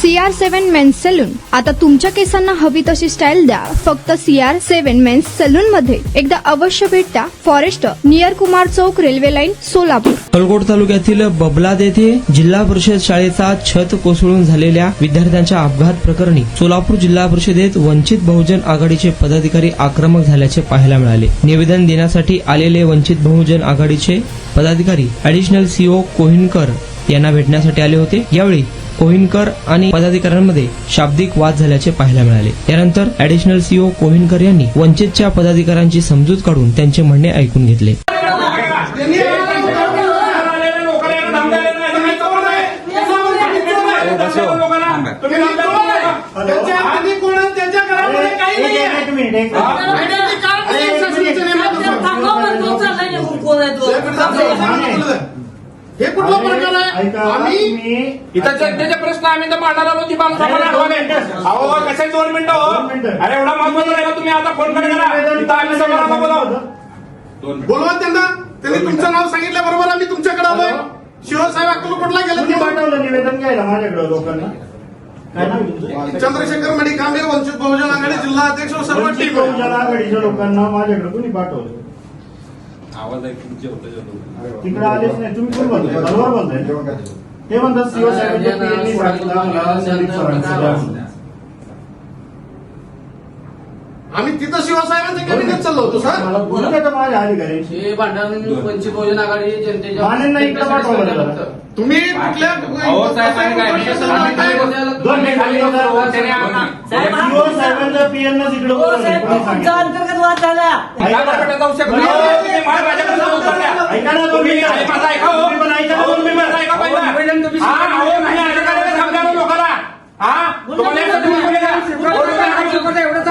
CR7 men's salon. आता तुमच्या केसांना हवी तशी स्टाईल द्या फक्त CR7 मेन्स सलून मध्ये. एकदा अवश्य भेट द्या. फॉरेस्ट नियर कुमार चौक, रेल्वे लाईन, सोलापूर. अक्कलकोट तालुक्यातील बबलाद येथे जिल्हा परिषद शाळेचा छत कोसळून झालेल्या विद्यार्थ्यांच्या अपघात प्रकरणी सोलापूर जिल्हा परिषदेत वंचित बहुजन आघाडीचे पदाधिकारी आक्रमक झाल्याचे पाहायला मिळाले. निवेदन देण्यासाठी आलेले वंचित बहुजन आघाडीचे पदाधिकारी ऍडिशनल सीओ कोहिनकर यांना भेटण्यासाठी आले होते. यावेळी कोहिनकर आणि पदाधिकाऱ्यांमध्ये शाब्दिक वाद झाल्याचे पाहायला मिळाले. त्यानंतर ऍडिशनल सीओ कोहिनकर यांनी वंचितच्या पदाधिकाऱ्यांची समजूत काढून त्यांचे म्हणणे ऐकून घेतले. हे कुठला प्रकार आहे? आम्ही इथं जनतेचे प्रश्न आम्ही तर मांडणार आहोत. अहो कसे 2 मिनिटं हो. अरे एवढा महत्वाचा आहे का तुम्ही आता फोन कडे करा. इथं आम्ही समोर बोलवा त्यांना. त्यांनी तुमचं नाव सांगितलं बरोबर आम्ही तुमच्याकडे आलोय. शिवसाहेब अक्कलकोटला गेले. पाठवलं निवेदन घ्यायला माझ्याकडे लोकांना. चंद्रशेखर मडिकांबे, वंचित बहुजन आघाडी जिल्हा अध्यक्ष व सर्व टीम. बहुजन आघाडीच्या लोकांना माझ्याकडे कोणी पाठवलं? आवाज तिकडे आलेच नाही. तुम्ही कोण बोलताय? बरोबर बोलताय. ते म्हणतात सीओ साहेबांच्या पीएनी सांगितलं मला संदीप सरांचं. आम्ही तिथं शिवसाहेबांच्या कॅबिनेट चाललो होतो सर. मला बोलू का माझ्या अधिकारी? हे भांडण वंचित बहुजन आघाडी जनतेच्या मानेंना इकडे पाठवलं. तुम्ही कुठल्या सीओ साहेबांच्या पीएनच इकडे अंतर्गत वाद झाला. ऐका ना तुम्ही.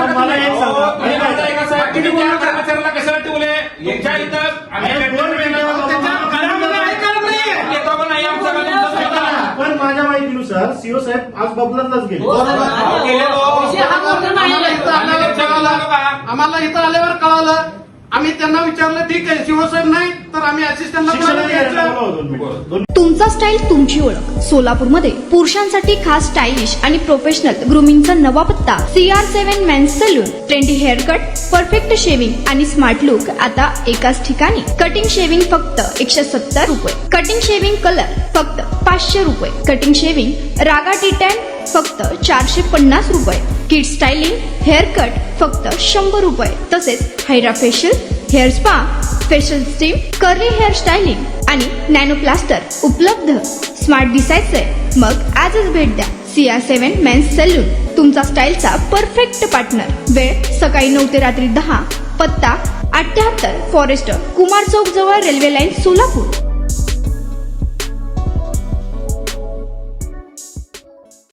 मला एक कर्मचाऱ्याला कशाला ठेवले यांच्या इथं पण माझ्या माहितीनुसार सीओ साहेब आज बबलादलाच गेले. आम्हाला इथं आल्यावर कळालं. आम्ही त्यांना विचारलं ठीक आहे शिवसाहेब नाही तर आम्ही असिस्टंटला. तुमचा स्टाईल तुमची ओळख. सोलापूरमध्ये पुरुषांसाठी खास स्टायलिश आणि प्रोफेशनल ग्रूमिंगचा नवा पत्ता CR7 men's salon. Trendy hair cut, perfect shaving आणि स्मार्ट लुक आता एकाच ठिकाणी. कटिंग शेविंग फक्त 170 रुपये. कटिंग शेविंग कलर फक्त 500 रुपये. कटिंग शेविंग रागा टी10 फक्त 450 रुपये. किड स्टायलिंग, हेअर कट फक्त 100 रुपये. तसेच hydra facial, hair spa, facial steam, curly hair styling आणि नॅनो प्लास्टर उपलब्ध. स्मार्ट दिसायचंय मग आजच भेट द्या CR7 मेन्स सलून. तुमचा स्टाईलचा परफेक्ट पार्टनर. वेळ सकाळी 9 ते रात्री 10. पत्ता 78 फॉरेस्ट कुमार चौक जवळ, रेल्वे लाईन, सोलापूर.